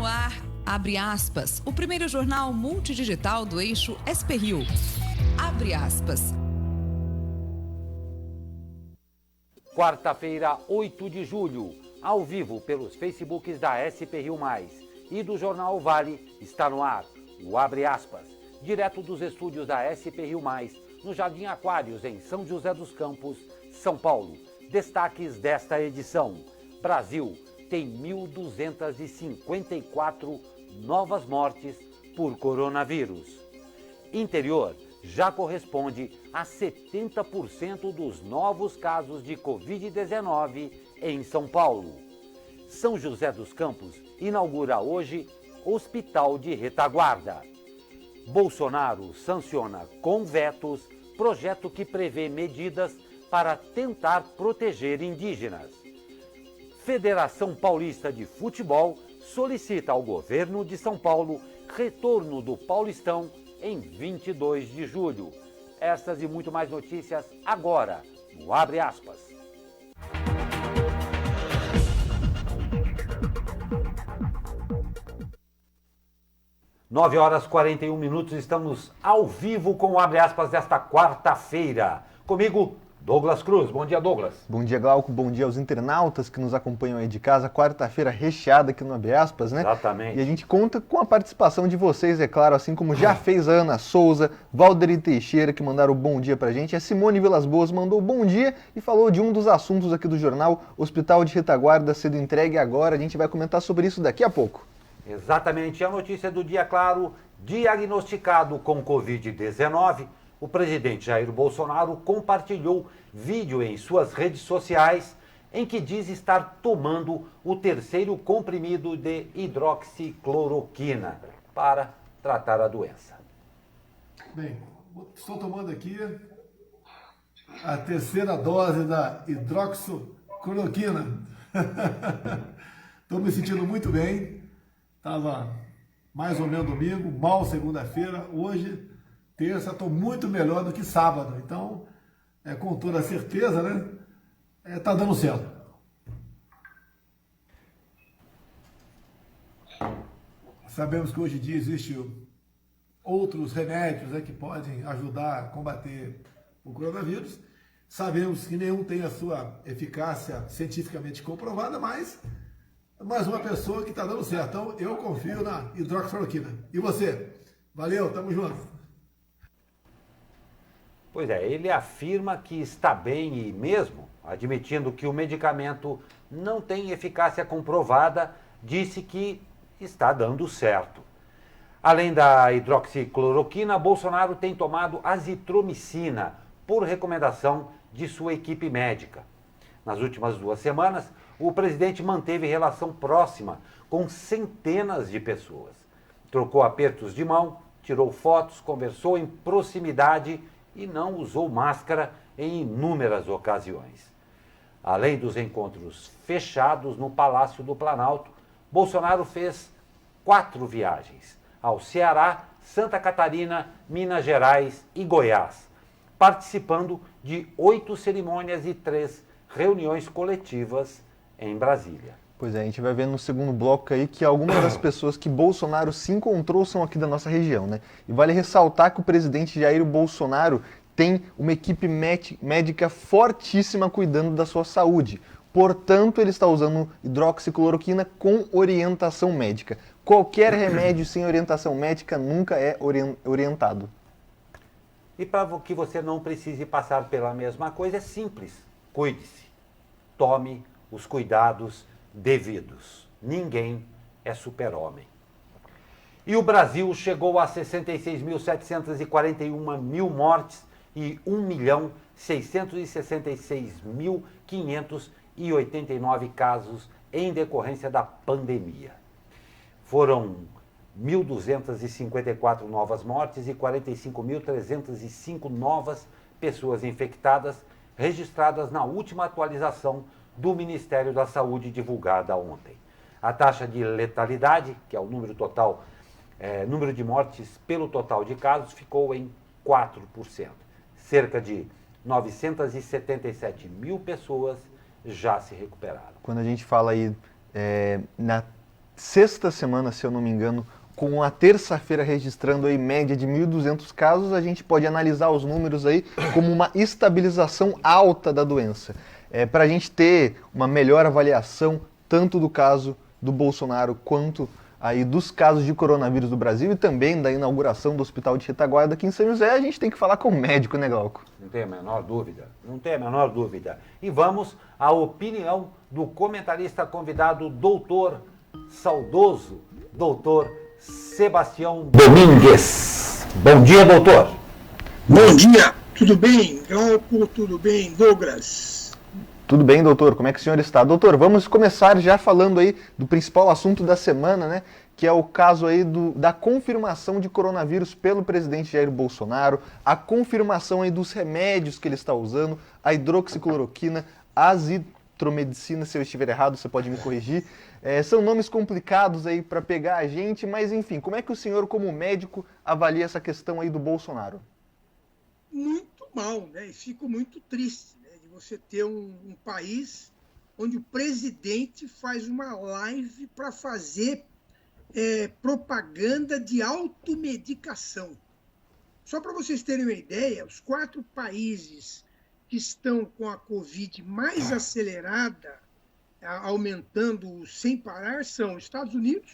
no ar, abre aspas, o primeiro jornal multidigital do eixo SP-Rio. Abre aspas. Quarta-feira, 8 de julho, ao vivo pelos Facebooks da SP-Rio+, e do Jornal Vale, está no ar o Abre Aspas, direto dos estúdios da SP-Rio+, no Jardim Aquários, em São José dos Campos, São Paulo. Destaques desta edição: Brasil tem 1.254 novas mortes por coronavírus. Interior já corresponde a 70% dos novos casos de Covid-19 em São Paulo. São José dos Campos inaugura hoje Hospital de Retaguarda. Bolsonaro sanciona com vetos projeto que prevê medidas para tentar proteger indígenas. Federação Paulista de Futebol solicita ao governo de São Paulo retorno do Paulistão em 22 de julho. Estas e muito mais notícias agora no Abre Aspas. Nove horas 41 minutos, estamos ao vivo com o Abre Aspas desta quarta-feira. Comigo, Douglas Cruz. Bom dia, Douglas. Bom dia, Glauco. Bom dia aos internautas que nos acompanham aí de casa. Quarta-feira recheada aqui no Abre Aspas, né? Exatamente. E a gente conta com a participação de vocês, é claro, assim como já fez a Ana Souza, Valderi Teixeira, que mandaram bom dia pra gente. A Simone Vilas Boas mandou bom dia e falou de um dos assuntos aqui do jornal, Hospital de Retaguarda sendo entregue agora. A gente vai comentar sobre isso daqui a pouco. Exatamente. A notícia do dia, claro, diagnosticado com Covid-19, o presidente Jair Bolsonaro compartilhou vídeo em suas redes sociais em que diz estar tomando o terceiro comprimido de hidroxicloroquina para tratar a doença. Bem, estou tomando aqui a terceira dose da hidroxicloroquina. Estou me sentindo muito bem. Estava mais ou menos domingo, mal segunda-feira. Hoje, terça, estou muito melhor do que sábado. Então, com toda certeza, né? Tá dando certo. Sabemos que hoje em dia existem outros remédios, né, que podem ajudar a combater o coronavírus. Sabemos que nenhum tem a sua eficácia cientificamente comprovada, mas mais uma pessoa que está dando certo. Então, eu confio na hidroxicloroquina. E você? Valeu, tamo junto. Pois é, ele afirma que está bem e mesmo admitindo que o medicamento não tem eficácia comprovada, disse que está dando certo. Além da hidroxicloroquina, Bolsonaro tem tomado azitromicina por recomendação de sua equipe médica. Nas últimas 2 semanas, o presidente manteve relação próxima com centenas de pessoas. Trocou apertos de mão, tirou fotos, conversou em proximidade e não usou máscara em inúmeras ocasiões. Além dos encontros fechados no Palácio do Planalto, Bolsonaro fez 4 viagens ao Ceará, Santa Catarina, Minas Gerais e Goiás, participando de 8 cerimônias e 3 reuniões coletivas em Brasília. Pois é, a gente vai ver no segundo bloco aí que algumas das pessoas que Bolsonaro se encontrou são aqui da nossa região, né? E vale ressaltar que o presidente Jair Bolsonaro tem uma equipe médica fortíssima cuidando da sua saúde. Portanto, ele está usando hidroxicloroquina com orientação médica. Qualquer remédio sem orientação médica nunca é orientado. E para que você não precise passar pela mesma coisa, é simples. Cuide-se. Tome os cuidados devidos. Ninguém é super-homem. E o Brasil chegou a 66.741 mortes e 1.666.589 casos em decorrência da pandemia. Foram 1.254 novas mortes e 45.305 novas pessoas infectadas registradas na última atualização do Ministério da Saúde divulgada ontem. A taxa de letalidade, que é o número total, número de mortes pelo total de casos, ficou em 4%. Cerca de 977 mil pessoas já se recuperaram. Quando a gente fala aí sexta semana, se eu não me engano, com a terça-feira registrando aí média de 1.200 casos, a gente pode analisar os números aí como uma estabilização alta da doença. Para a gente ter uma melhor avaliação tanto do caso do Bolsonaro quanto aí dos casos de coronavírus do Brasil e também da inauguração do Hospital de Retaguarda aqui em São José, a gente tem que falar com o médico, né, Glauco? Não tem a menor dúvida, não tem a menor dúvida. E vamos à opinião do comentarista convidado, saudoso doutor Sebastião Domingues. Bom dia, doutor. Bom dia, tudo bem, Glauco? Tudo bem, Douglas? Tudo bem, doutor? Como é que o senhor está? Doutor, vamos começar já falando aí do principal assunto da semana, né? Que é o caso aí da confirmação de coronavírus pelo presidente Jair Bolsonaro, a confirmação aí dos remédios que ele está usando, a hidroxicloroquina, a azitromicina, se eu estiver errado, você pode me corrigir. São nomes complicados aí para pegar a gente, mas enfim, como é que o senhor, como médico, avalia essa questão aí do Bolsonaro? Muito mal, né? E fico muito triste, né? De você ter um país onde o presidente faz uma live para fazer propaganda de automedicação. Só para vocês terem uma ideia, os 4 países que estão com a Covid mais acelerada, aumentando sem parar, são Estados Unidos,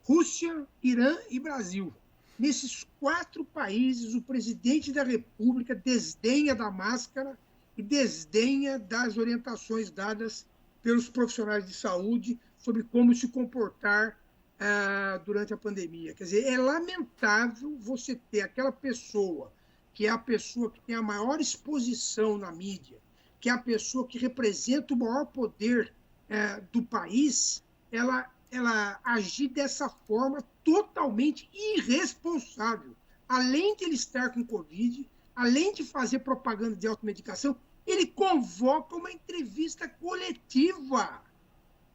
Rússia, Irã e Brasil. Nesses 4 países, o presidente da República desdenha da máscara e desdenha das orientações dadas pelos profissionais de saúde sobre como se comportar durante a pandemia. Quer dizer, é lamentável você ter aquela pessoa que é a pessoa que tem a maior exposição na mídia, que é a pessoa que representa o maior poder do país, ela agir dessa forma totalmente irresponsável. Além de ele estar com Covid, além de fazer propaganda de automedicação, ele convoca uma entrevista coletiva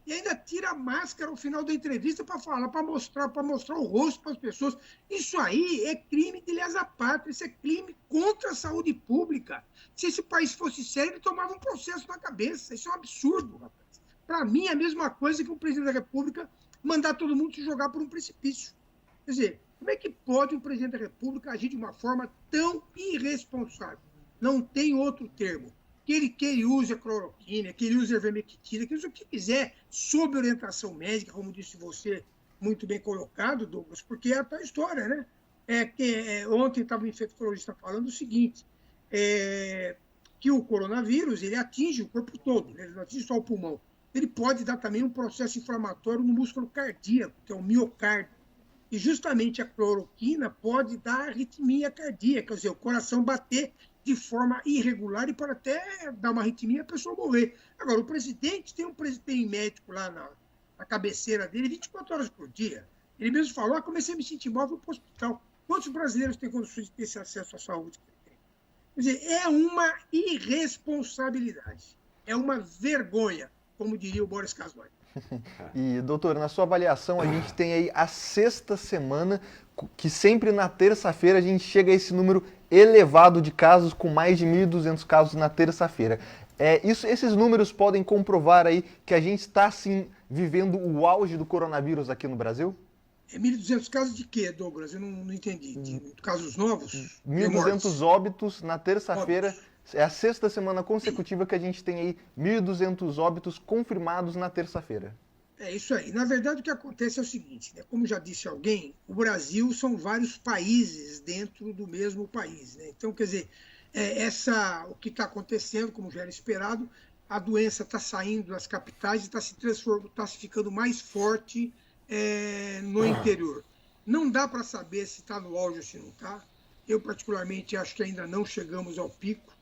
e ainda tira a máscara ao final da entrevista para falar, para mostrar o rosto para as pessoas. Isso aí é crime de lesa pátria, isso é crime contra a saúde pública. Se esse país fosse sério, ele tomava um processo na cabeça. Isso é um absurdo, rapaz. Para mim, é a mesma coisa que o presidente da República mandar todo mundo se jogar por um precipício. Quer dizer, como é que pode um presidente da República agir de uma forma tão irresponsável? Não tem outro termo. Que ele use a cloroquina, que ele use a ivermectina, que ele use o que quiser, sob orientação médica, como disse você, muito bem colocado, Douglas, porque é a tal história, né? Ontem estava um infectologista falando o seguinte, que o coronavírus ele atinge o corpo todo, né? Ele não atinge só o pulmão. Ele pode dar também um processo inflamatório no músculo cardíaco, que é o miocárdio. E justamente a cloroquina pode dar arritmia cardíaca, quer dizer, o coração bater de forma irregular e pode até dar uma arritmia e a pessoa morrer. Agora, o presidente tem médico lá na cabeceira dele 24 horas por dia. Ele mesmo falou, comecei a me sentir mal, vou para o hospital. Quantos brasileiros têm condições de ter esse acesso à saúde? Quer dizer, é uma irresponsabilidade, é uma vergonha, como diria o Boris Casoy. E, doutor, na sua avaliação, a gente tem aí a sexta semana, que sempre na terça-feira a gente chega a esse número elevado de casos, com mais de 1.200 casos na terça-feira. Esses números podem comprovar aí que a gente está, sim, vivendo o auge do coronavírus aqui no Brasil? 1.200 casos de quê, Douglas? Eu não entendi. De casos novos? 1.200 óbitos na terça-feira. É a sexta semana consecutiva que a gente tem aí 1.200 óbitos confirmados na terça-feira. É isso aí. Na verdade, o que acontece é o seguinte, né? Como já disse alguém, o Brasil são vários países dentro do mesmo país, né? Então, quer dizer, o que está acontecendo, como já era esperado, a doença está saindo das capitais e está se ficando mais forte no interior. Não dá para saber se está no auge ou se não está. Eu, particularmente, acho que ainda não chegamos ao pico.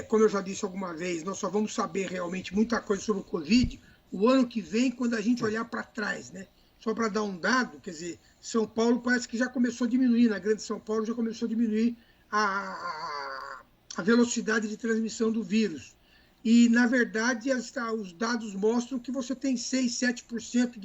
Como eu já disse alguma vez, nós só vamos saber realmente muita coisa sobre o Covid o ano que vem, quando a gente olhar para trás, né? Só para dar um dado, quer dizer, São Paulo parece que já começou a diminuir, na Grande São Paulo já começou a diminuir a velocidade de transmissão do vírus. E, na verdade, os dados mostram que você tem 6, 7%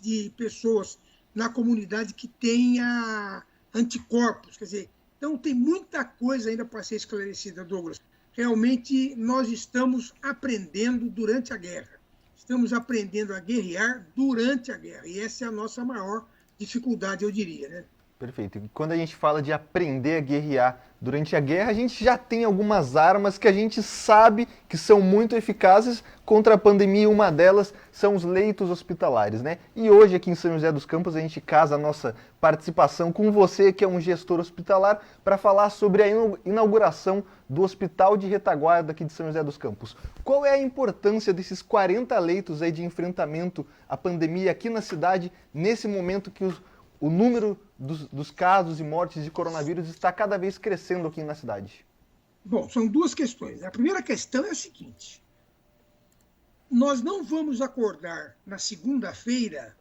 de pessoas na comunidade que tenha anticorpos, quer dizer, então tem muita coisa ainda para ser esclarecida, Douglas. Realmente, nós estamos aprendendo durante a guerra. estamos aprendendo a guerrear durante a guerra. E essa é a nossa maior dificuldade, eu diria, né? Perfeito. E quando a gente fala de aprender a guerrear durante a guerra, a gente já tem algumas armas que a gente sabe que são muito eficazes contra a pandemia. Uma delas são os leitos hospitalares, né? E hoje aqui em São José dos Campos a gente casa a nossa participação com você, que é um gestor hospitalar, para falar sobre a inauguração do Hospital de Retaguarda aqui de São José dos Campos. Qual é a importância desses 40 leitos aí de enfrentamento à pandemia aqui na cidade, nesse momento que o número dos casos e mortes de coronavírus está cada vez crescendo aqui na cidade? Bom, são duas questões. A primeira questão é a seguinte: nós não vamos acordar na segunda-feira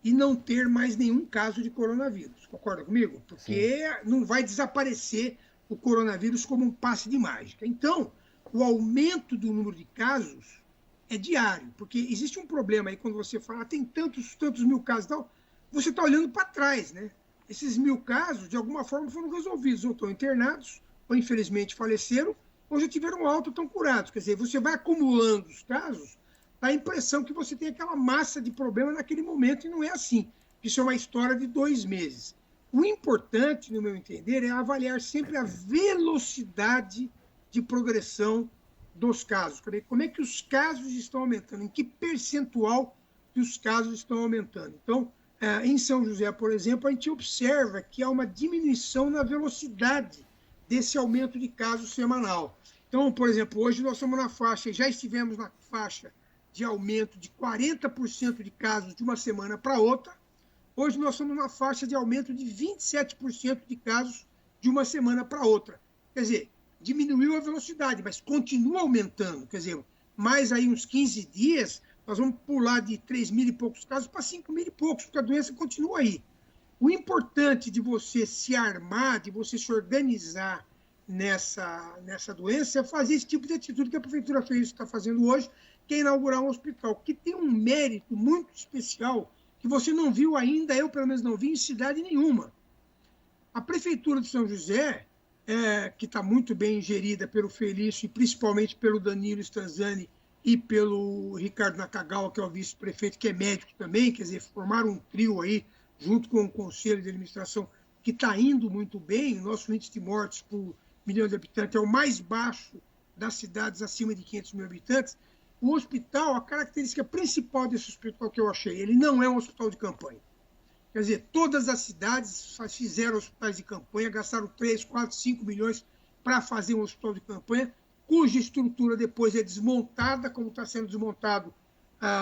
e não ter mais nenhum caso de coronavírus. Concorda comigo? Porque não vai desaparecer o coronavírus como um passe de mágica. Então, o aumento do número de casos é diário, porque existe um problema aí quando você fala, tem tantos mil casos e tal. Você está olhando para trás, né? Esses 1000 casos, de alguma forma, foram resolvidos, ou estão internados, ou infelizmente faleceram, ou já tiveram alta, estão curados. Quer dizer, você vai acumulando os casos, dá a impressão que você tem aquela massa de problema naquele momento, e não é assim. Isso é uma história de 2 meses. O importante, no meu entender, é avaliar sempre a velocidade de progressão dos casos. Como é que os casos estão aumentando, em que percentual que os casos estão aumentando. Então, em São José, por exemplo, a gente observa que há uma diminuição na velocidade desse aumento de casos semanal. Então, por exemplo, hoje nós estamos na faixa, já estivemos na faixa de aumento de 40% de casos de uma semana para outra. Hoje nós estamos na faixa de aumento de 27% de casos de uma semana para outra. Quer dizer, diminuiu a velocidade, mas continua aumentando. Quer dizer, mais aí uns 15 dias, nós vamos pular de 3.000 e poucos casos para 5.000 e poucos, porque a doença continua aí. O importante de você se armar, de você se organizar nessa doença, é fazer esse tipo de atitude que a Prefeitura fez, está fazendo hoje, que é inaugurar um hospital, que tem um mérito muito especial, que você não viu ainda, eu pelo menos não vi, em cidade nenhuma. A Prefeitura de São José, que está muito bem gerida pelo Felício e principalmente pelo Danilo Stanzani, e pelo Ricardo Nakagawa, que é o vice-prefeito, que é médico também, quer dizer, formaram um trio aí, junto com o Conselho de Administração, que está indo muito bem. O nosso índice de mortes por milhão de habitantes é o mais baixo das cidades acima de 500 mil habitantes. O hospital, a característica principal desse hospital que eu achei, ele não é um hospital de campanha. Quer dizer, todas as cidades fizeram hospitais de campanha, gastaram 3, 4, 5 milhões para fazer um hospital de campanha, cuja estrutura depois é desmontada, como está sendo desmontado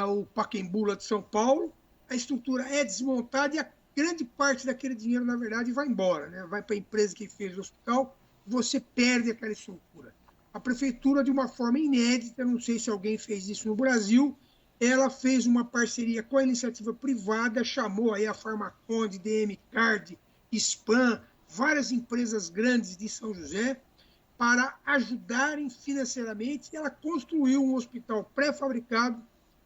o Pacaembu lá de São Paulo. A estrutura é desmontada e a grande parte daquele dinheiro, na verdade, vai embora, né? Vai para a empresa que fez o hospital, você perde aquela estrutura. A Prefeitura, de uma forma inédita, não sei se alguém fez isso no Brasil, ela fez uma parceria com a iniciativa privada, chamou aí a Farmaconde, DM Card, Spam, várias empresas grandes de São José, para ajudarem financeiramente, e ela construiu um hospital pré-fabricado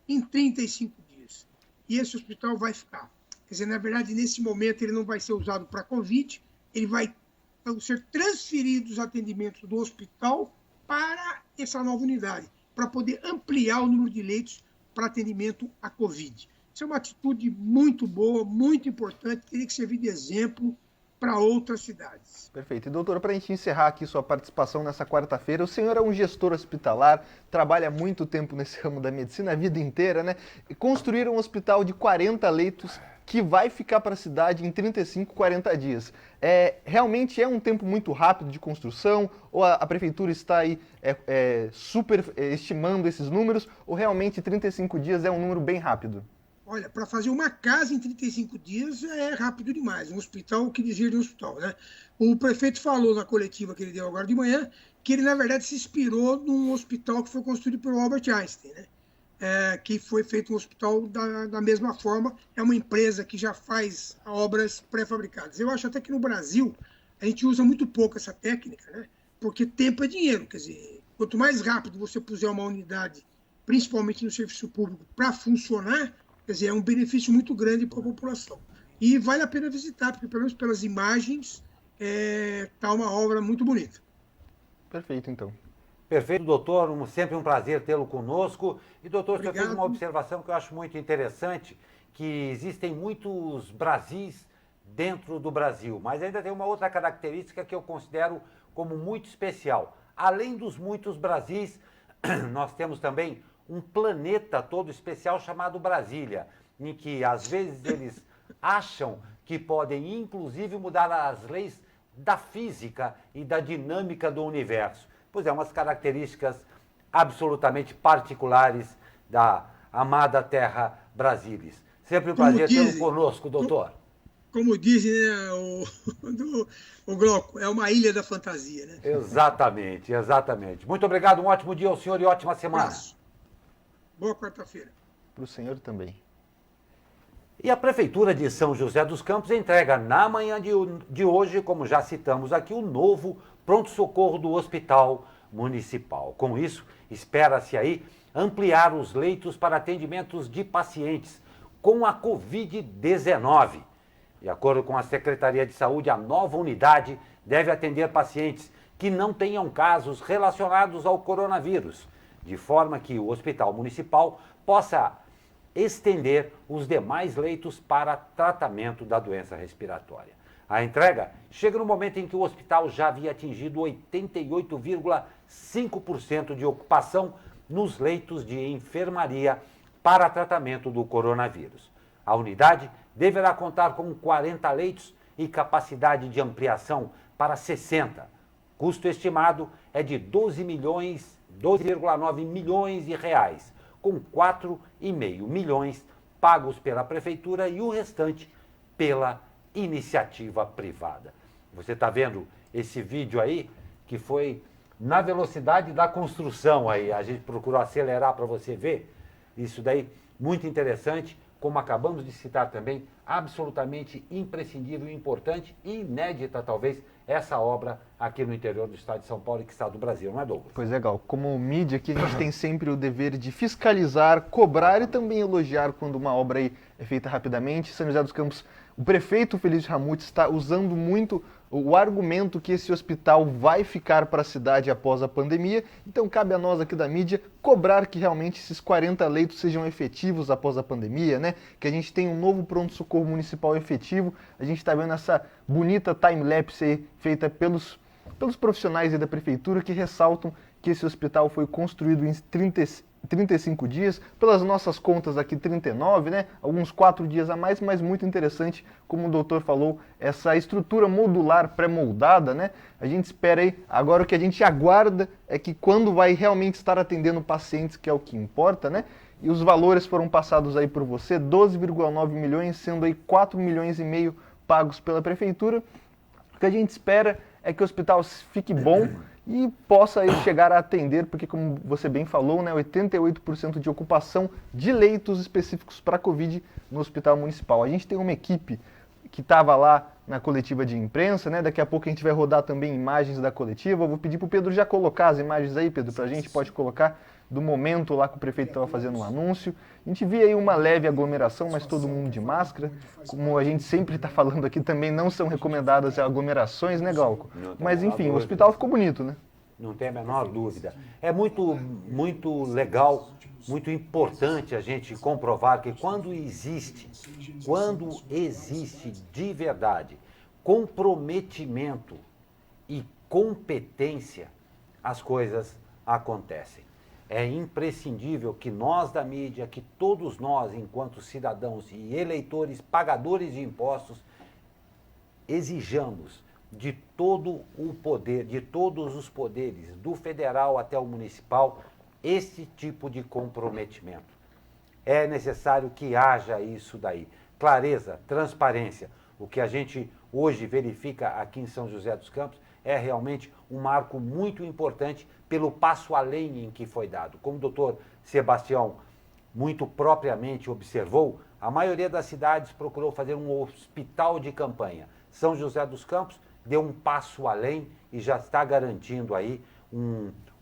em 35 dias. E esse hospital vai ficar. Quer dizer, na verdade, nesse momento, ele não vai ser usado para Covid, ele vai ser transferidos os atendimentos do hospital para essa nova unidade, para poder ampliar o número de leitos para atendimento à Covid. Isso é uma atitude muito boa, muito importante, teria que servir de exemplo para outras cidades. Perfeito. E, doutora, para a gente encerrar aqui sua participação nessa quarta-feira, o senhor é um gestor hospitalar, trabalha há muito tempo nesse ramo da medicina, a vida inteira, né? E construíram um hospital de 40 leitos que vai ficar para a cidade em 35, 40 dias. Realmente é um tempo muito rápido de construção, ou a Prefeitura está aí superestimando esses números, ou realmente 35 dias é um número bem rápido? Olha, para fazer uma casa em 35 dias é rápido demais. Um hospital, o que dizer de um hospital, né? O prefeito falou na coletiva que ele deu agora de manhã que ele, na verdade, se inspirou num hospital que foi construído pelo Albert Einstein, né? Que foi feito um hospital da mesma forma. É uma empresa que já faz obras pré-fabricadas. Eu acho até que no Brasil a gente usa muito pouco essa técnica, né? Porque tempo é dinheiro. Quer dizer, quanto mais rápido você puser uma unidade, principalmente no serviço público, para funcionar, quer dizer, é um benefício muito grande para a população. E vale a pena visitar, porque pelo menos pelas imagens está uma obra muito bonita. Perfeito, então. Perfeito, doutor. Sempre um prazer tê-lo conosco. E, doutor, o senhor fez Obrigado. uma observação que eu acho muito interessante, que existem muitos Brasis dentro do Brasil, mas ainda tem uma outra característica que eu considero como muito especial. Além dos muitos Brasis, nós temos também um planeta todo especial chamado Brasília, em que às vezes eles acham que podem inclusive mudar as leis da física e da dinâmica do universo. Pois é, umas características absolutamente particulares da amada terra Brasilis. Sempre um prazer tê-lo conosco, doutor. Como dizem, né, o Glauco, é uma ilha da fantasia, né? Exatamente, exatamente. Muito obrigado, um ótimo dia ao senhor e ótima semana. Abraço. Boa quarta-feira. Para o senhor também. E a Prefeitura de São José dos Campos entrega na manhã de hoje, como já citamos aqui, o novo pronto-socorro do Hospital Municipal. Com isso, espera-se aí ampliar os leitos para atendimentos de pacientes com a Covid-19. De acordo com a Secretaria de Saúde, a nova unidade deve atender pacientes que não tenham casos relacionados ao coronavírus, de forma que o Hospital Municipal possa estender os demais leitos para tratamento da doença respiratória. A entrega chega no momento em que o hospital já havia atingido 88,5% de ocupação nos leitos de enfermaria para tratamento do coronavírus. A unidade deverá contar com 40 leitos e capacidade de ampliação para 60. Custo estimado é de 12,9 milhões de reais, com 4,5 milhões pagos pela Prefeitura e o restante pela iniciativa privada. Você está vendo esse vídeo aí, que foi na velocidade da construção aí. A gente procurou acelerar para você ver. Isso daí, muito interessante, como acabamos de citar também, absolutamente imprescindível, importante e inédita, talvez, essa obra aqui no interior do estado de São Paulo e que está do Brasil, não é, Douglas? Pois é, Gal. Como mídia aqui, a gente tem sempre o dever de fiscalizar, cobrar e também elogiar quando uma obra aí é feita rapidamente. São José dos Campos, o prefeito Felício Ramute está usando muito o argumento que esse hospital vai ficar para a cidade após a pandemia. Então cabe a nós aqui da mídia cobrar que realmente esses 40 leitos sejam efetivos após a pandemia, né? Que a gente tenha um novo pronto-socorro municipal efetivo. A gente está vendo essa bonita time-lapse aí feita pelos profissionais aí da prefeitura que ressaltam que esse hospital foi construído em 35 dias, pelas nossas contas aqui 39, né? Alguns 4 dias a mais, mas muito interessante, como o doutor falou, essa estrutura modular pré-moldada, né? A gente espera aí, agora o que a gente aguarda é que quando vai realmente estar atendendo pacientes, que é o que importa, né? E os valores foram passados aí por você, 12,9 milhões, sendo aí 4 milhões e meio pagos pela prefeitura. O que a gente espera é que o hospital fique bom e possa aí chegar a atender, porque como você bem falou, né, 88% de ocupação de leitos específicos para Covid no Hospital Municipal. A gente tem uma equipe que estava lá na coletiva de imprensa, né? Daqui a pouco a gente vai rodar também imagens da coletiva. Eu vou pedir para o Pedro já colocar as imagens aí, Pedro, para a gente, pode colocar do momento lá que o prefeito estava fazendo um anúncio. A gente via aí uma leve aglomeração, mas todo mundo de máscara. Como a gente sempre está falando aqui, também não são recomendadas aglomerações, né, Glauco? Mas enfim, o hospital ficou bonito, né? Não tem a menor dúvida. É muito legal, muito importante a gente comprovar que quando existe de verdade comprometimento e competência, as coisas acontecem. É imprescindível que nós da mídia, que todos nós, enquanto cidadãos e eleitores, pagadores de impostos, exijamos de todo o poder, de todos os poderes, do federal até o municipal, esse tipo de comprometimento. É necessário que haja isso daí. Clareza, transparência. O que a gente hoje verifica aqui em São José dos Campos é realmente um marco muito importante pelo passo além em que foi dado. Como o doutor Sebastião muito propriamente observou, a maioria das cidades procurou fazer um hospital de campanha. São José dos Campos deu um passo além e já está garantindo aí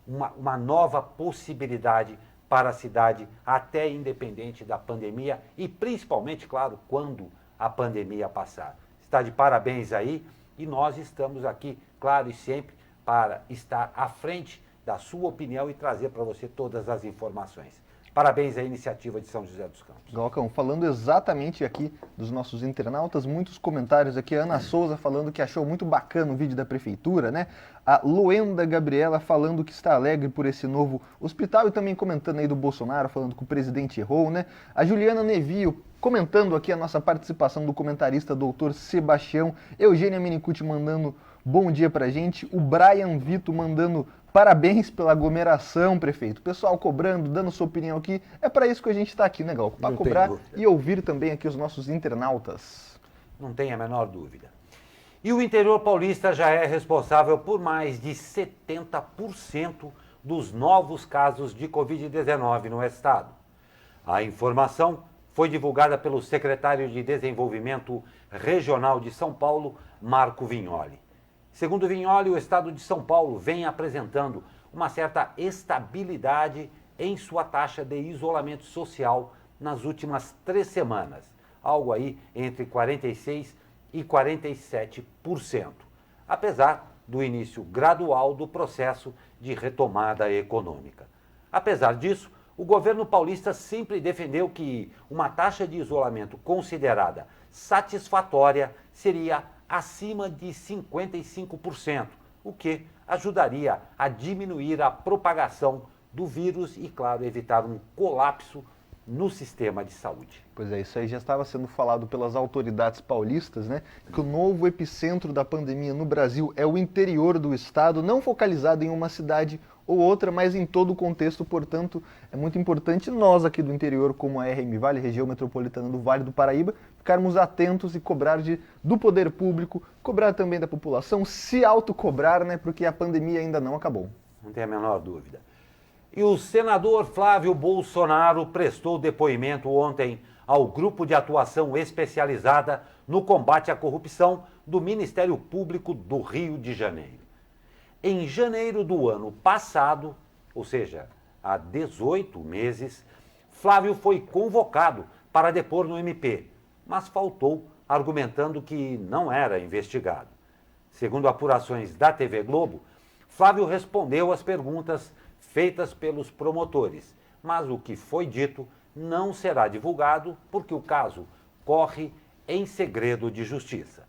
uma nova possibilidade para a cidade, até independente da pandemia e principalmente, claro, quando a pandemia passar. Está de parabéns aí e nós estamos aqui, claro e sempre, para estar à frente da sua opinião e trazer para você todas as informações. Parabéns à iniciativa de São José dos Campos. Galcão, falando exatamente aqui dos nossos internautas, muitos comentários aqui. A Ana Souza falando que achou muito bacana o vídeo da prefeitura, né? A Luenda Gabriela falando que está alegre por esse novo hospital e também comentando aí do Bolsonaro, falando que o presidente errou, né? A Juliana Nevio comentando aqui a nossa participação do comentarista doutor Sebastião. Eugênia Minicucci mandando bom dia pra gente. O Brian Vito mandando parabéns pela aglomeração, prefeito. Pessoal cobrando, dando sua opinião aqui. É para isso que a gente está aqui, né, Gal? Para cobrar e ouvir também aqui os nossos internautas. Não tem a menor dúvida. E o interior paulista já é responsável por mais de 70% dos novos casos de Covid-19 no estado. A informação foi divulgada pelo secretário de Desenvolvimento Regional de São Paulo, Marco Vignoli. Segundo Vignoli, o estado de São Paulo vem apresentando uma certa estabilidade em sua taxa de isolamento social nas últimas 3 semanas, algo aí entre 46% e 47%, apesar do início gradual do processo de retomada econômica. Apesar disso, o governo paulista sempre defendeu que uma taxa de isolamento considerada satisfatória seria acima de 55%, o que ajudaria a diminuir a propagação do vírus e, claro, evitar um colapso no sistema de saúde. Pois é, isso aí já estava sendo falado pelas autoridades paulistas, né? Que o novo epicentro da pandemia no Brasil é o interior do estado, não focalizado em uma cidade ou outra, mas em todo o contexto. Portanto, é muito importante nós aqui do interior, como a RM Vale, região metropolitana do Vale do Paraíba, ficarmos atentos e cobrar do poder público, cobrar também da população, se autocobrar, né? Porque a pandemia ainda não acabou. Não tem a menor dúvida. E o senador Flávio Bolsonaro prestou depoimento ontem ao Grupo de Atuação Especializada no Combate à Corrupção do Ministério Público do Rio de Janeiro. Em janeiro do ano passado, ou seja, há 18 meses, Flávio foi convocado para depor no MP, mas faltou, argumentando que não era investigado. Segundo apurações da TV Globo, Flávio respondeu às perguntas feitas pelos promotores, mas o que foi dito não será divulgado porque o caso corre em segredo de justiça.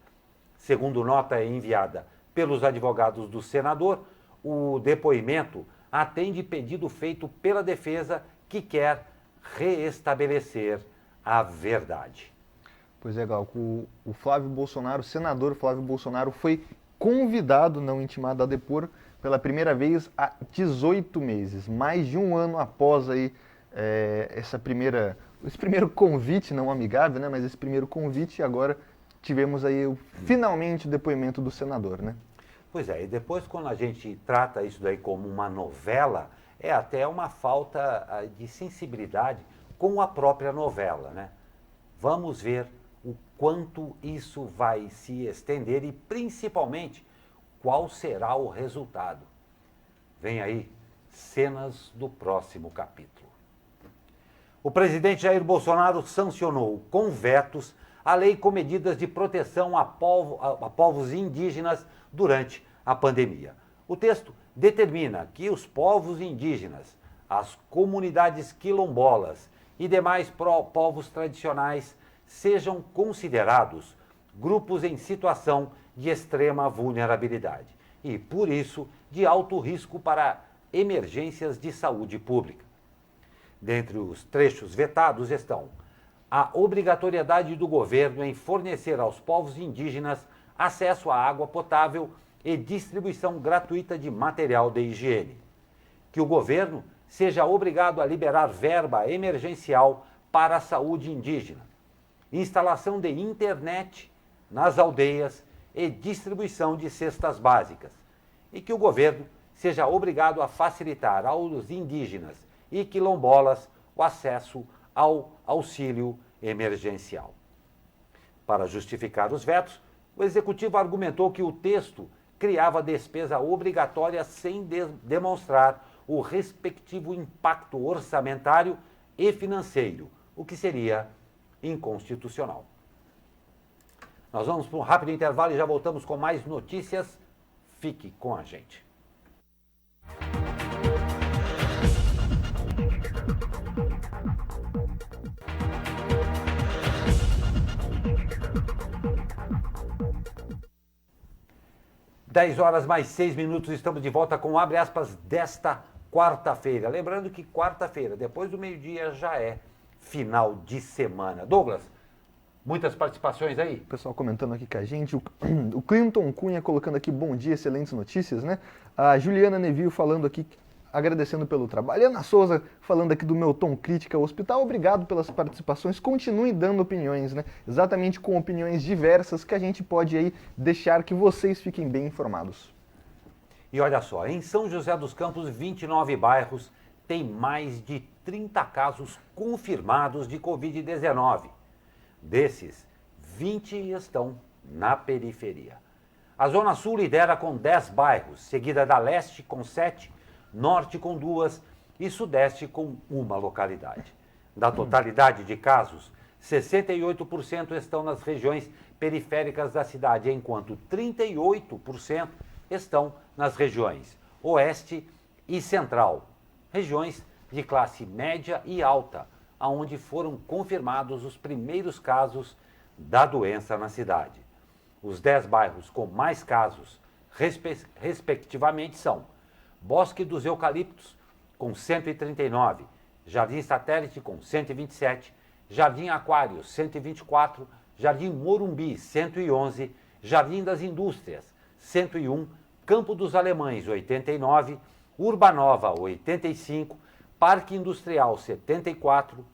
Segundo nota enviada pelos advogados do senador, o depoimento atende pedido feito pela defesa que quer reestabelecer a verdade. Pois é, Gal, o Flávio Bolsonaro, o senador Flávio Bolsonaro, foi convidado, não intimado, a depor pela primeira vez há 18 meses, mais de um ano após aí, esse primeiro convite, não amigável, né, mas esse primeiro convite, e agora tivemos aí finalmente o depoimento do senador, né? Pois é, e depois quando a gente trata isso daí como uma novela, é até uma falta de sensibilidade com a própria novela, né? Vamos ver o quanto isso vai se estender e principalmente qual será o resultado. Vem aí cenas do próximo capítulo. O presidente Jair Bolsonaro sancionou com vetos a lei com medidas de proteção a povos indígenas durante a pandemia. O texto determina que os povos indígenas, as comunidades quilombolas e demais povos tradicionais sejam considerados grupos em situação de extrema vulnerabilidade e, por isso, de alto risco para emergências de saúde pública. Dentre os trechos vetados estão a obrigatoriedade do governo em fornecer aos povos indígenas acesso à água potável e distribuição gratuita de material de higiene, que o governo seja obrigado a liberar verba emergencial para a saúde indígena, instalação de internet nas aldeias e distribuição de cestas básicas, e que o governo seja obrigado a facilitar aos indígenas e quilombolas o acesso ao auxílio emergencial. Para justificar os vetos, o executivo argumentou que o texto criava despesa obrigatória sem demonstrar o respectivo impacto orçamentário e financeiro, o que seria inconstitucional. Nós vamos para um rápido intervalo e já voltamos com mais notícias. Fique com a gente. 10 horas mais 6 minutos, estamos de volta com Abre Aspas desta quarta-feira. Lembrando que quarta-feira, depois do meio-dia, já é final de semana. Douglas, muitas participações aí? O pessoal comentando aqui com a gente, o Clinton Cunha colocando aqui bom dia, excelentes notícias, né? A Juliana Neville falando aqui, agradecendo pelo trabalho. Ana Souza falando aqui do meu tom crítica ao hospital. Obrigado pelas participações. Continuem dando opiniões, né? Exatamente com opiniões diversas que a gente pode aí deixar que vocês fiquem bem informados. E olha só, em São José dos Campos, 29 bairros têm mais de 30 casos confirmados de Covid-19. Desses, 20 estão na periferia. A Zona Sul lidera com 10 bairros, seguida da Leste com 7, Norte com 2 e Sudeste com 1 localidade. Da totalidade de casos, 68% estão nas regiões periféricas da cidade, enquanto 38% estão nas regiões Oeste e Central, regiões de classe média e alta, onde foram confirmados os primeiros casos da doença na cidade. Os 10 bairros com mais casos, respectivamente, são Bosque dos Eucaliptos, com 139, Jardim Satélite, com 127, Jardim Aquário, 124, Jardim Morumbi, 111, Jardim das Indústrias, 101, Campo dos Alemães, 89, Urbanova, 85, Parque Industrial, 74,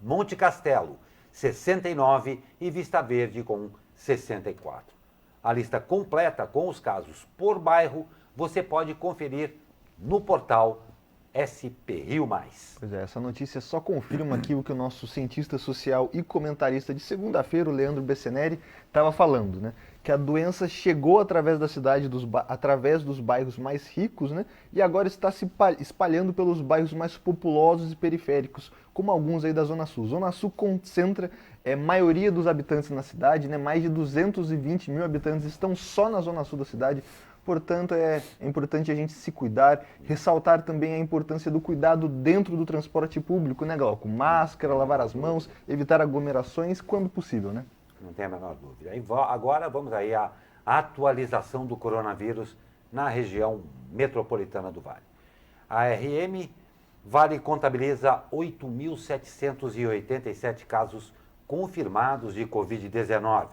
Monte Castelo, 69 e Vista Verde, com 64. A lista completa com os casos por bairro você pode conferir no portal SP Rio Mais. Pois é, essa notícia só confirma aqui o que o nosso cientista social e comentarista de segunda-feira, o Leandro Besseneri, estava falando, né? Que a doença chegou através da cidade, através dos bairros mais ricos, né? E agora está se espalhando pelos bairros mais populosos e periféricos, como alguns aí da Zona Sul. Zona Sul concentra a maioria dos habitantes na cidade, né? Mais de 220 mil habitantes estão só na Zona Sul da cidade. Portanto, é importante a gente se cuidar, ressaltar também a importância do cuidado dentro do transporte público, né, Glauco? Máscara, lavar as mãos, evitar aglomerações quando possível, né? Não tem a menor dúvida. E agora vamos aí à atualização do coronavírus na região metropolitana do Vale. A RM Vale contabiliza 8.787 casos confirmados de Covid-19.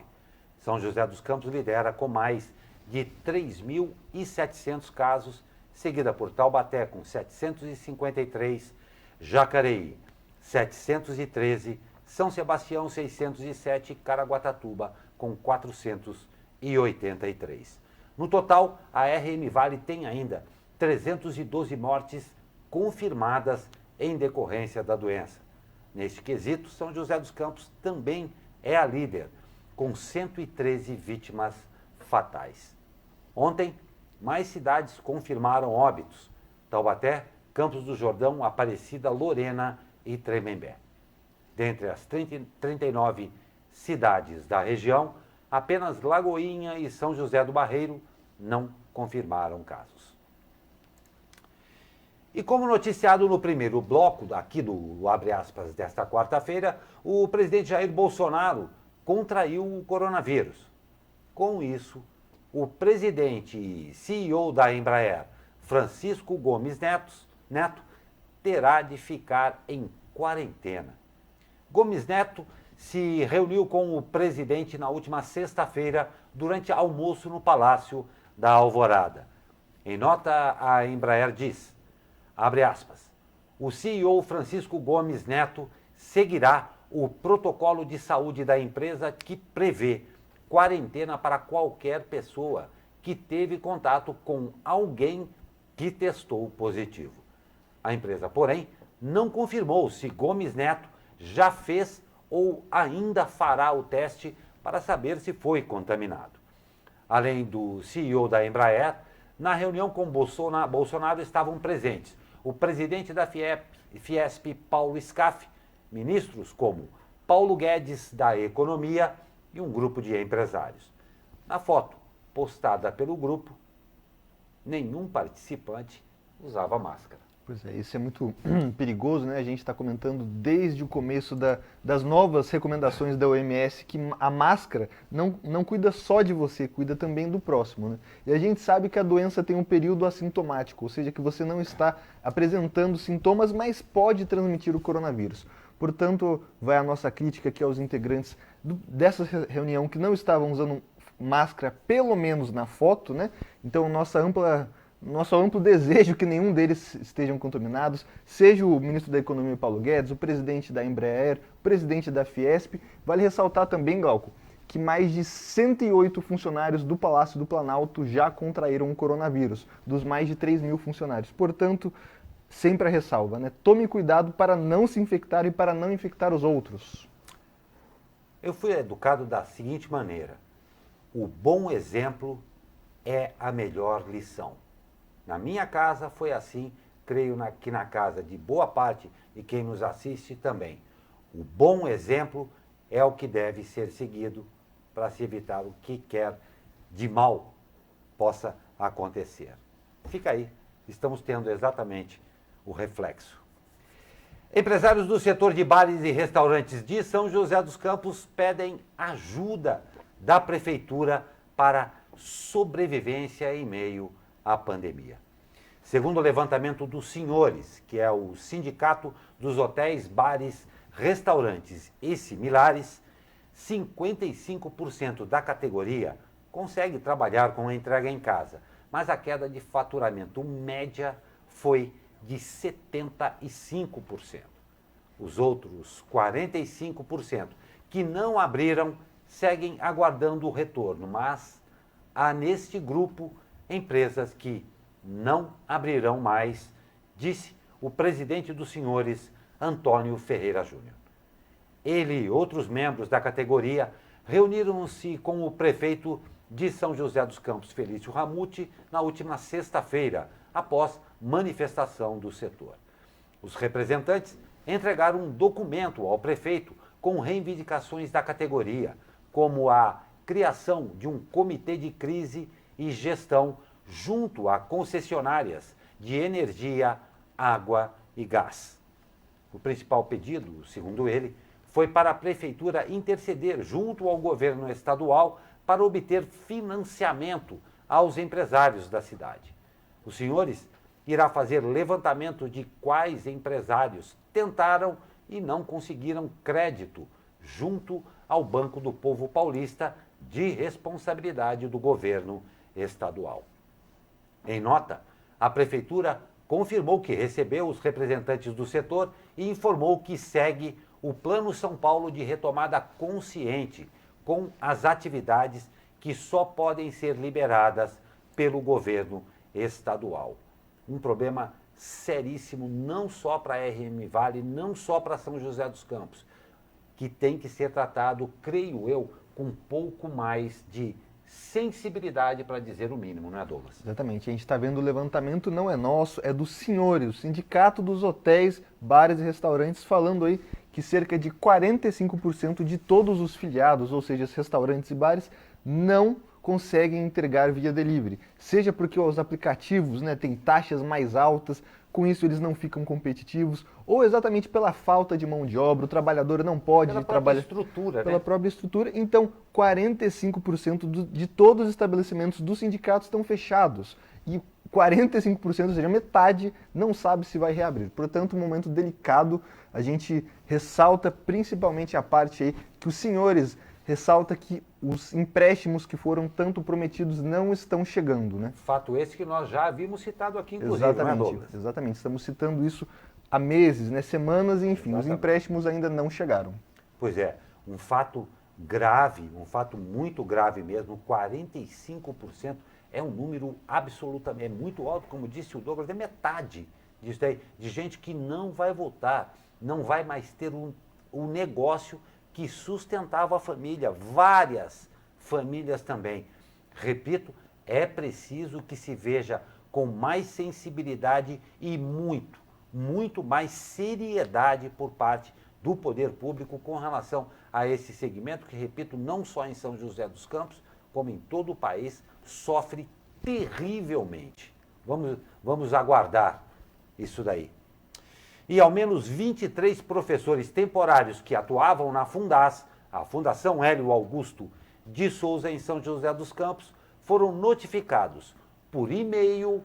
São José dos Campos lidera com mais de 3.700 casos, seguida por Taubaté com 753, Jacareí 713, São Sebastião 607 e Caraguatatuba com 483. No total, a RM Vale tem ainda 312 mortes confirmadas em decorrência da doença. Neste quesito, São José dos Campos também é a líder, com 113 vítimas fatais. Ontem, mais cidades confirmaram óbitos: Taubaté, Campos do Jordão, Aparecida, Lorena e Tremembé. Dentre as 39 cidades da região, apenas Lagoinha e São José do Barreiro não confirmaram casos. E como noticiado no primeiro bloco aqui do Abre Aspas desta quarta-feira, o presidente Jair Bolsonaro contraiu o coronavírus. Com isso, o presidente e CEO da Embraer, Francisco Gomes Neto, terá de ficar em quarentena. Gomes Neto se reuniu com o presidente na última sexta-feira durante almoço no Palácio da Alvorada. Em nota, a Embraer diz, abre aspas, o CEO Francisco Gomes Neto seguirá o protocolo de saúde da empresa que prevê quarentena para qualquer pessoa que teve contato com alguém que testou positivo. A empresa, porém, não confirmou se Gomes Neto já fez ou ainda fará o teste para saber se foi contaminado. Além do CEO da Embraer, na reunião com Bolsonaro estavam presentes o presidente da Fiesp, Paulo Scaff, ministros como Paulo Guedes, da Economia, e um grupo de empresários. Na foto postada pelo grupo, nenhum participante usava máscara. Pois é, isso é muito perigoso, né? A gente está comentando desde o começo das novas recomendações da OMS que a máscara não cuida só de você, cuida também do próximo, né? E a gente sabe que a doença tem um período assintomático, ou seja, que você não está apresentando sintomas, mas pode transmitir o coronavírus. Portanto, vai a nossa crítica aqui aos integrantes dessa reunião que não estavam usando máscara, pelo menos na foto, né? Então, nosso amplo desejo que nenhum deles estejam contaminados, seja o ministro da Economia, Paulo Guedes, o presidente da Embraer, o presidente da Fiesp. Vale ressaltar também, Glauco, que mais de 108 funcionários do Palácio do Planalto já contraíram o coronavírus, dos mais de 3 mil funcionários. Portanto, sempre a ressalva, né? Tome cuidado para não se infectar e para não infectar os outros. Eu fui educado da seguinte maneira: o bom exemplo é a melhor lição. Na minha casa foi assim, creio que na casa de boa parte de quem nos assiste também. O bom exemplo é o que deve ser seguido para se evitar o que quer de mal possa acontecer. Fica aí, estamos tendo exatamente o reflexo. Empresários do setor de bares e restaurantes de São José dos Campos pedem ajuda da prefeitura para sobrevivência em meio à pandemia. Segundo o levantamento dos senhores, que é o Sindicato dos Hotéis, Bares, Restaurantes e Similares, 55% da categoria consegue trabalhar com a entrega em casa, mas a queda de faturamento média foi de 75%. Os outros 45% que não abriram seguem aguardando o retorno, mas há neste grupo empresas que não abrirão mais, disse o presidente dos senhores, Antônio Ferreira Júnior. Ele e outros membros da categoria reuniram-se com o prefeito de São José dos Campos, Felício Ramute, na última sexta-feira, após manifestação do setor. Os representantes entregaram um documento ao prefeito com reivindicações da categoria, como a criação de um comitê de crise e gestão junto a concessionárias de energia, água e gás. O principal pedido, segundo ele, foi para a prefeitura interceder junto ao governo estadual para obter financiamento aos empresários da cidade. Os senhores irá fazer levantamento de quais empresários tentaram e não conseguiram crédito junto ao Banco do Povo Paulista, de responsabilidade do governo estadual. Em nota, a prefeitura confirmou que recebeu os representantes do setor e informou que segue o Plano São Paulo de retomada consciente, com as atividades que só podem ser liberadas pelo governo estadual. Um problema seríssimo não só para a RM Vale, não só para São José dos Campos, que tem que ser tratado, creio eu, com um pouco mais de sensibilidade, para dizer o mínimo, não é, Douglas? Exatamente, a gente está vendo o levantamento, não é nosso, é dos senhores, o Sindicato dos Hotéis, Bares e Restaurantes, falando aí que cerca de 45% de todos os filiados, ou seja, os restaurantes e bares, não conseguem entregar via delivery. Seja porque os aplicativos, né, têm taxas mais altas, com isso eles não ficam competitivos, ou exatamente pela falta de mão de obra, o trabalhador não pode trabalhar pela própria estrutura. Então, 45% de todos os estabelecimentos do sindicato estão fechados. E 45%, ou seja, metade, não sabe se vai reabrir. Portanto, um momento delicado. A gente ressalta principalmente a parte aí que os senhores ressalta que os empréstimos que foram tanto prometidos não estão chegando, né? Fato esse que nós já havíamos citado aqui, inclusive, exatamente, não é, Douglas? Exatamente, estamos citando isso há meses, né? Semanas, enfim, exatamente. Os empréstimos ainda não chegaram. Pois é, um fato grave, um fato muito grave mesmo, 45% é um número absolutamente, é muito alto, como disse o Douglas, é metade disso aí, de gente que não vai voltar, não vai mais ter um negócio que sustentava a família, várias famílias também. Repito, é preciso que se veja com mais sensibilidade e muito mais seriedade por parte do poder público com relação a esse segmento que, repito, não só em São José dos Campos, como em todo o país, sofre terrivelmente. Vamos aguardar isso daí. E ao menos 23 professores temporários que atuavam na Fundas, a Fundação Hélio Augusto de Souza, em São José dos Campos, foram notificados por e-mail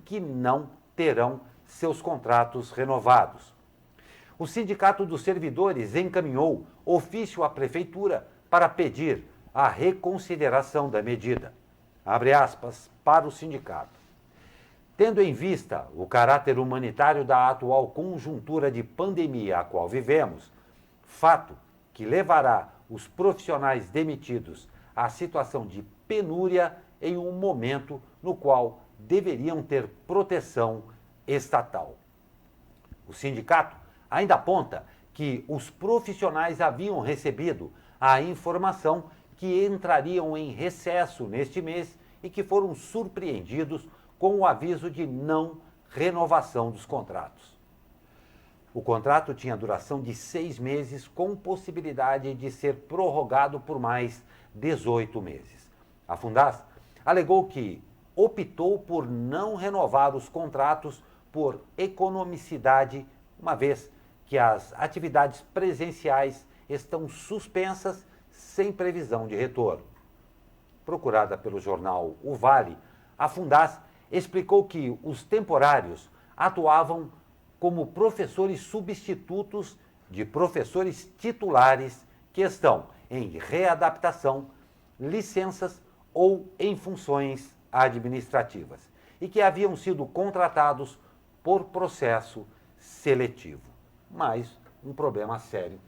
que não terão seus contratos renovados. O Sindicato dos Servidores encaminhou ofício à Prefeitura para pedir a reconsideração da medida. Abre aspas para o sindicato. Tendo em vista o caráter humanitário da atual conjuntura de pandemia a qual vivemos, fato que levará os profissionais demitidos à situação de penúria em um momento no qual deveriam ter proteção estatal. O sindicato ainda aponta que os profissionais haviam recebido a informação que entrariam em recesso neste mês e que foram surpreendidos com o aviso de não renovação dos contratos. O contrato tinha duração de 6 meses, com possibilidade de ser prorrogado por mais 18 meses. A Fundas alegou que optou por não renovar os contratos por economicidade, uma vez que as atividades presenciais estão suspensas sem previsão de retorno. Procurada pelo jornal O Vale, a Fundas explicou que os temporários atuavam como professores substitutos de professores titulares que estão em readaptação, licenças ou em funções administrativas e que haviam sido contratados por processo seletivo. Mas um problema sério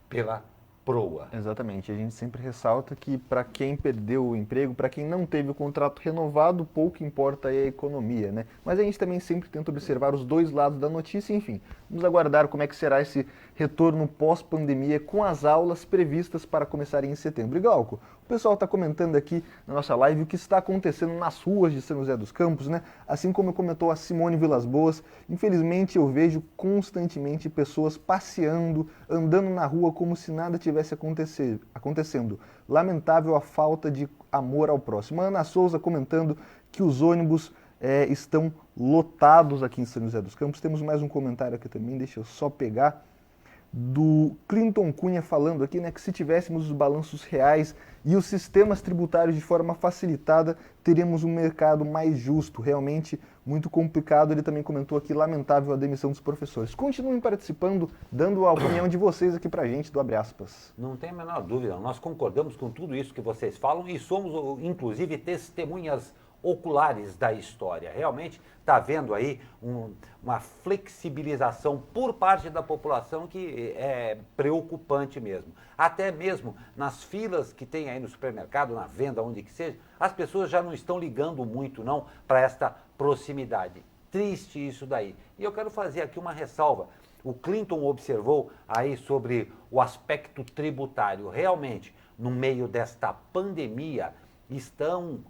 pela proa. Exatamente, a gente sempre ressalta que para quem perdeu o emprego, para quem não teve o contrato renovado, pouco importa aí a economia, né? Mas a gente também sempre tenta observar os dois lados da notícia, enfim, vamos aguardar como é que será esse retorno pós-pandemia com as aulas previstas para começarem em setembro. E Glauco, o pessoal está comentando aqui na nossa live o que está acontecendo nas ruas de São José dos Campos, né? Assim como comentou a Simone Vilas Boas, infelizmente eu vejo constantemente pessoas passeando, andando na rua como se nada tivesse acontecendo. Lamentável a falta de amor ao próximo. A Ana Souza comentando que os ônibus estão lotados aqui em São José dos Campos. Temos mais um comentário aqui também, deixa eu só pegar, do Clinton Cunha falando aqui, né, que se tivéssemos os balanços reais e os sistemas tributários de forma facilitada, teríamos um mercado mais justo, realmente muito complicado. Ele também comentou aqui, lamentável a demissão dos professores. Continuem participando, dando a opinião de vocês aqui pra gente, do Abre Aspas. Não tem a menor dúvida, nós concordamos com tudo isso que vocês falam e somos, inclusive, testemunhas oculares da história. Realmente está havendo aí uma flexibilização por parte da população que é preocupante mesmo. Até mesmo nas filas que tem aí no supermercado, na venda, onde que seja, as pessoas já não estão ligando muito não para esta proximidade. Triste isso daí. E eu quero fazer aqui uma ressalva. O Clinton observou aí sobre o aspecto tributário. Realmente, no meio desta pandemia, estão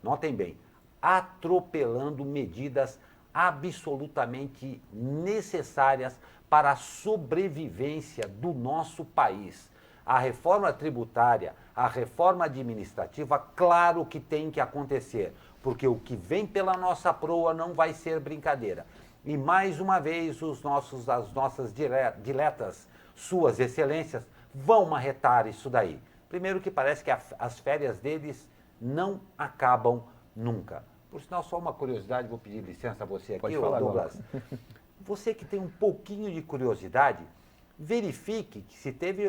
notem bem, atropelando medidas absolutamente necessárias para a sobrevivência do nosso país. A reforma tributária, a reforma administrativa, claro que tem que acontecer, porque o que vem pela nossa proa não vai ser brincadeira. E mais uma vez as nossas diletas, suas excelências, vão marretar isso daí. Primeiro que parece que as férias deles não acabam nunca. Por sinal, só uma curiosidade, vou pedir licença a você aqui, Douglas. Você que tem um pouquinho de curiosidade, verifique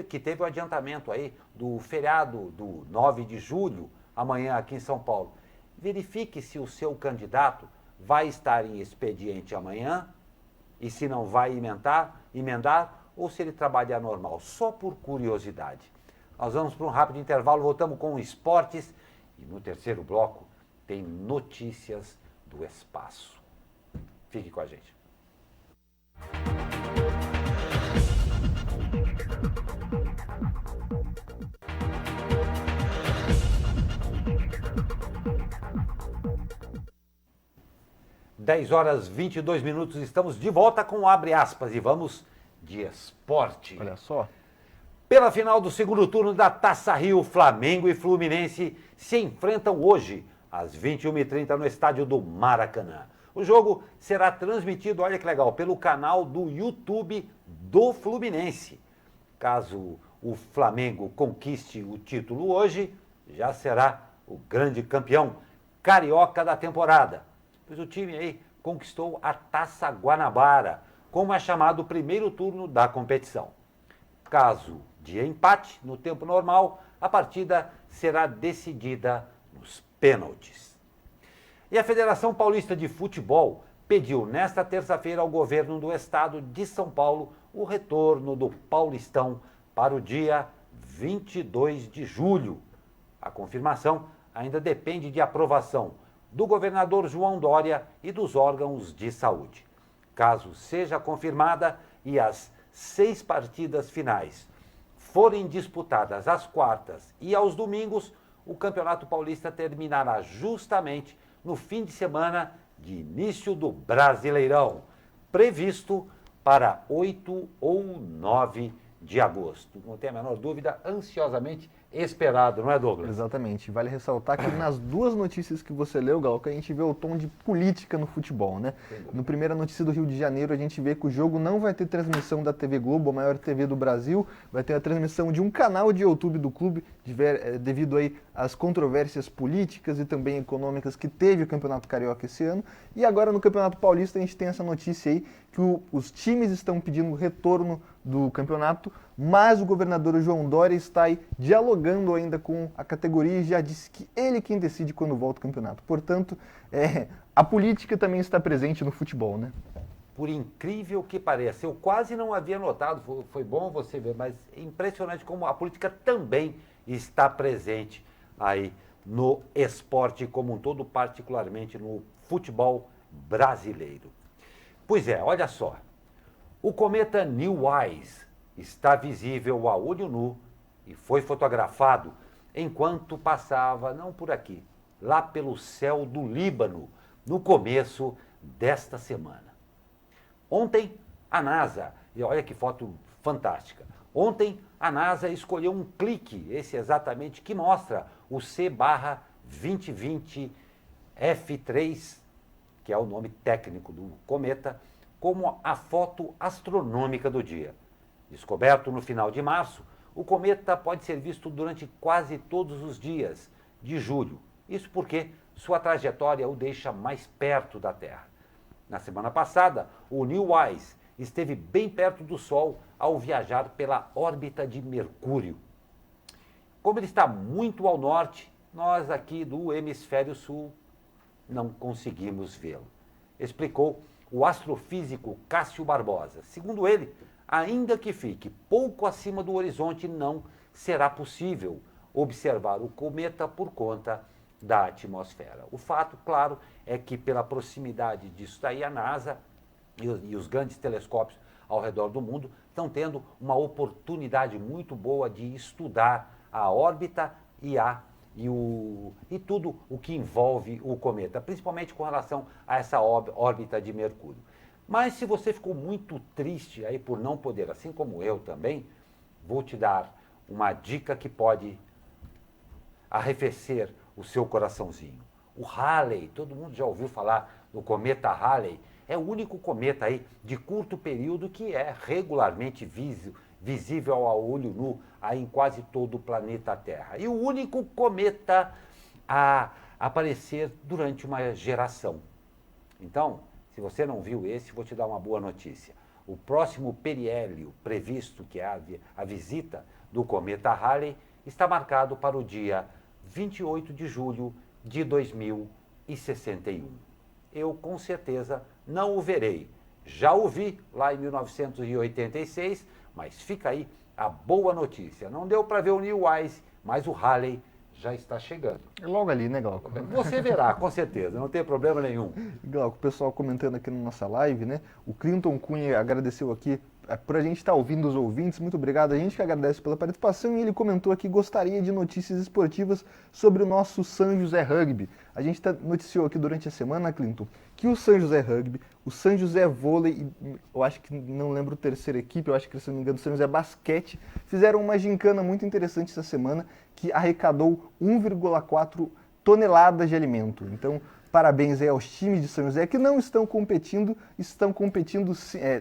que teve o adiantamento aí do feriado do 9 de julho, amanhã aqui em São Paulo. Verifique se o seu candidato vai estar em expediente amanhã e se não vai emendar ou se ele trabalhar normal, só por curiosidade. Nós vamos para um rápido intervalo, voltamos com esportes e no terceiro bloco tem notícias do espaço. Fique com a gente. (10h22), estamos de volta com o Abre Aspas e vamos de esporte. Olha só. Pela final do segundo turno da Taça Rio, Flamengo e Fluminense se enfrentam hoje, às 21h30, no estádio do Maracanã. O jogo será transmitido, olha que legal, pelo canal do YouTube do Fluminense. Caso o Flamengo conquiste o título hoje, já será o grande campeão carioca da temporada. Pois o time aí conquistou a Taça Guanabara, como é chamado o primeiro turno da competição. Caso de empate no tempo normal, a partida será decidida nos pênaltis. E a Federação Paulista de Futebol pediu nesta terça-feira ao governo do estado de São Paulo o retorno do Paulistão para o dia 22 de julho. A confirmação ainda depende de aprovação do governador João Dória e dos órgãos de saúde. Caso seja confirmada e as 6 partidas finais forem disputadas às quartas e aos domingos, o Campeonato Paulista terminará justamente no fim de semana de início do Brasileirão, previsto para 8 ou 9 de agosto. Não tem a menor dúvida, ansiosamente esperado, não é, Douglas? Exatamente. Vale ressaltar que nas duas notícias que você leu, Glauco, a gente vê o tom de política no futebol, né? No primeira notícia do Rio de Janeiro, a gente vê que o jogo não vai ter transmissão da TV Globo, a maior TV do Brasil, vai ter a transmissão de um canal de YouTube do clube, devido aí às controvérsias políticas e também econômicas que teve o Campeonato Carioca esse ano. E agora no Campeonato Paulista a gente tem essa notícia aí que os times estão pedindo o retorno do campeonato, mas o governador João Dória está aí dialogando ainda com a categoria e já disse que ele é quem decide quando volta o campeonato. Portanto, a política também está presente no futebol, né? Por incrível que pareça, eu quase não havia notado, foi bom você ver, mas é impressionante como a política também está presente aí no esporte como um todo, particularmente no futebol brasileiro. Pois é, olha só, o cometa Neowise está visível a olho nu e foi fotografado enquanto passava, não por aqui, lá pelo céu do Líbano, no começo desta semana. Ontem, a NASA, e olha que foto fantástica, ontem a NASA escolheu um clique, esse exatamente, que mostra o C/2020 F3, que é o nome técnico do cometa, como a foto astronômica do dia. Descoberto no final de março, o cometa pode ser visto durante quase todos os dias de julho. Isso porque sua trajetória o deixa mais perto da Terra. Na semana passada, o Neowise esteve bem perto do Sol ao viajar pela órbita de Mercúrio. Como ele está muito ao norte, nós aqui do hemisfério sul não conseguimos vê-lo, explicou o astrofísico Cássio Barbosa. Segundo ele, ainda que fique pouco acima do horizonte, não será possível observar o cometa por conta da atmosfera. O fato, claro, é que pela proximidade disso daí, a NASA e os grandes telescópios ao redor do mundo estão tendo uma oportunidade muito boa de estudar a órbita e tudo o que envolve o cometa, principalmente com relação a essa órbita de Mercúrio. Mas se você ficou muito triste aí por não poder, assim como eu também, vou te dar uma dica que pode arrefecer o seu coraçãozinho. O Halley, todo mundo já ouviu falar do cometa Halley, é o único cometa aí de curto período que é regularmente visível a olho nu aí em quase todo o planeta Terra. E o único cometa a aparecer durante uma geração. Então, se você não viu esse, vou te dar uma boa notícia. O próximo periélio previsto, que é a visita do cometa Halley, está marcado para o dia 28 de julho de 2061. Eu, com certeza, não o verei. Já o vi lá em 1986, mas fica aí a boa notícia. Não deu para ver o Neowise, mas o Halley já está chegando. É logo ali, né, Glauco? Você verá, com certeza, não tem problema nenhum. Glauco, o pessoal comentando aqui na nossa live, né? O Clinton Cunha agradeceu aqui por a gente estar ouvindo os ouvintes, muito obrigado. A gente que agradece pela participação e ele comentou aqui que gostaria de notícias esportivas sobre o nosso São José Rugby. A gente noticiou aqui durante a semana, Clinton, que o São José Rugby, o São José Vôlei, eu acho que não lembro a terceira equipe, eu acho que, se não me engano, o São José Basquete, fizeram uma gincana muito interessante essa semana que arrecadou 1,4 toneladas de alimento. Então, Parabéns aí aos times de São José que não estão competindo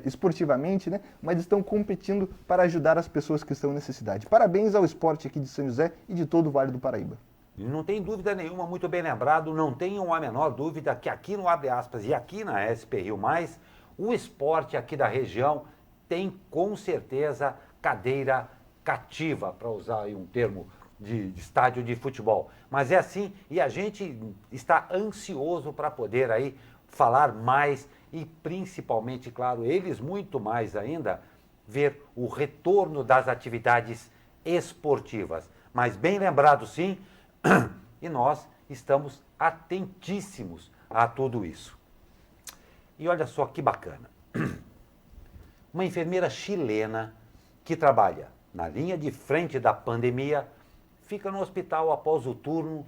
esportivamente, né? Mas estão competindo para ajudar as pessoas que estão em necessidade. Parabéns ao esporte aqui de São José e de todo o Vale do Paraíba. E não tem dúvida nenhuma, muito bem lembrado, não tenham a menor dúvida que aqui no Abre Aspas e aqui na SP Rio Mais, o esporte aqui da região tem com certeza cadeira cativa, para usar aí um termo de estádio de futebol. Mas é assim, e a gente está ansioso para poder aí falar mais e principalmente, claro, eles muito mais ainda, ver o retorno das atividades esportivas. Mas bem lembrado sim, e nós estamos atentíssimos a tudo isso. E olha só que bacana. Uma enfermeira chilena que trabalha na linha de frente da pandemia fica no hospital após o turno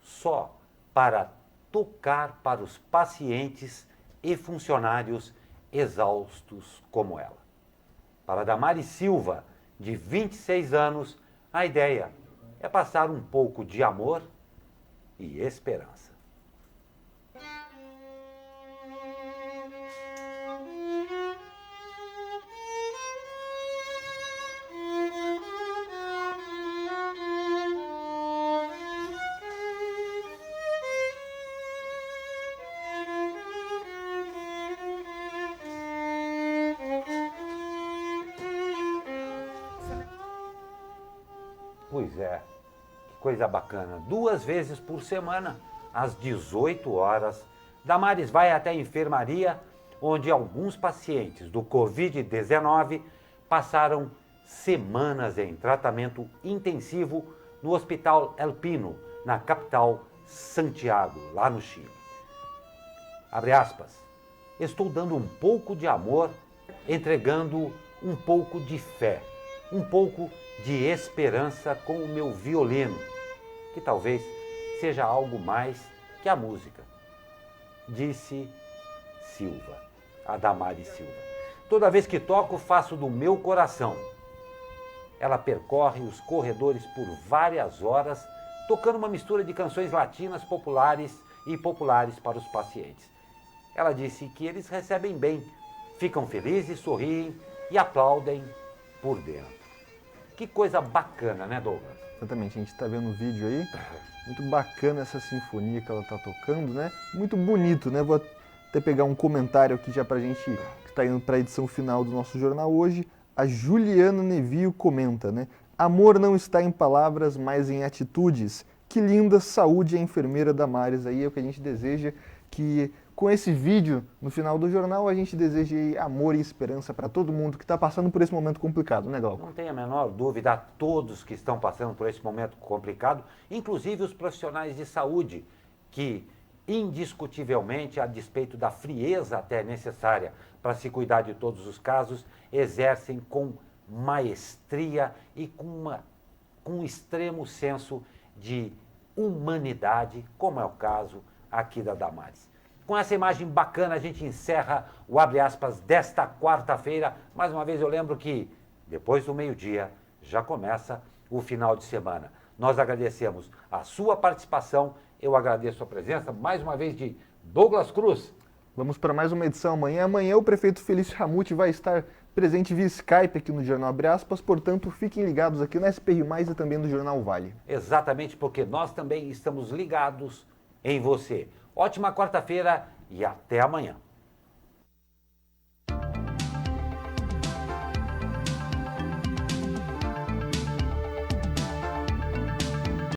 só para tocar para os pacientes e funcionários exaustos como ela. Para Damares Silva, de 26 anos, a ideia é passar um pouco de amor e esperança. Pois é, que coisa bacana. 2 vezes por semana, às 18 horas, Damares vai até a enfermaria, onde alguns pacientes do Covid-19 passaram semanas em tratamento intensivo no Hospital El Pino, na capital Santiago, lá no Chile. Abre aspas, estou dando um pouco de amor, entregando um pouco de fé, um pouco de esperança com o meu violino, que talvez seja algo mais que a música, disse Silva, a Damares Silva. Toda vez que toco, faço do meu coração. Ela percorre os corredores por várias horas, tocando uma mistura de canções latinas populares e populares para os pacientes. Ela disse que eles recebem bem, ficam felizes, sorriem e aplaudem por dentro. Que coisa bacana, né, Douglas? Exatamente, a gente está vendo o vídeo aí, muito bacana essa sinfonia que ela está tocando, né? Muito bonito, né? Vou até pegar um comentário aqui já para a gente, que está indo para a edição final do nosso jornal hoje. A Juliana Nevio comenta, né? Amor não está em palavras, mas em atitudes. Que linda saúde a enfermeira Damares aí, é o que a gente deseja, que com esse vídeo, no final do jornal, a gente deseja amor e esperança para todo mundo que está passando por esse momento complicado, né, Glauco? Não tem a menor dúvida, a todos que estão passando por esse momento complicado, inclusive os profissionais de saúde, que indiscutivelmente, a despeito da frieza até necessária para se cuidar de todos os casos, exercem com maestria e com um extremo senso de humanidade, como é o caso aqui da Damares. Com essa imagem bacana, a gente encerra o Abre Aspas desta quarta-feira. Mais uma vez eu lembro que depois do meio-dia já começa o final de semana. Nós agradecemos a sua participação, eu agradeço a presença mais uma vez de Douglas Cruz. Vamos para mais uma edição amanhã. Amanhã o prefeito Felício Ramute vai estar presente via Skype aqui no Jornal Abre Aspas, portanto fiquem ligados aqui no SP Rio Mais e também no Jornal Vale. Exatamente, porque nós também estamos ligados em você. Ótima quarta-feira e até amanhã.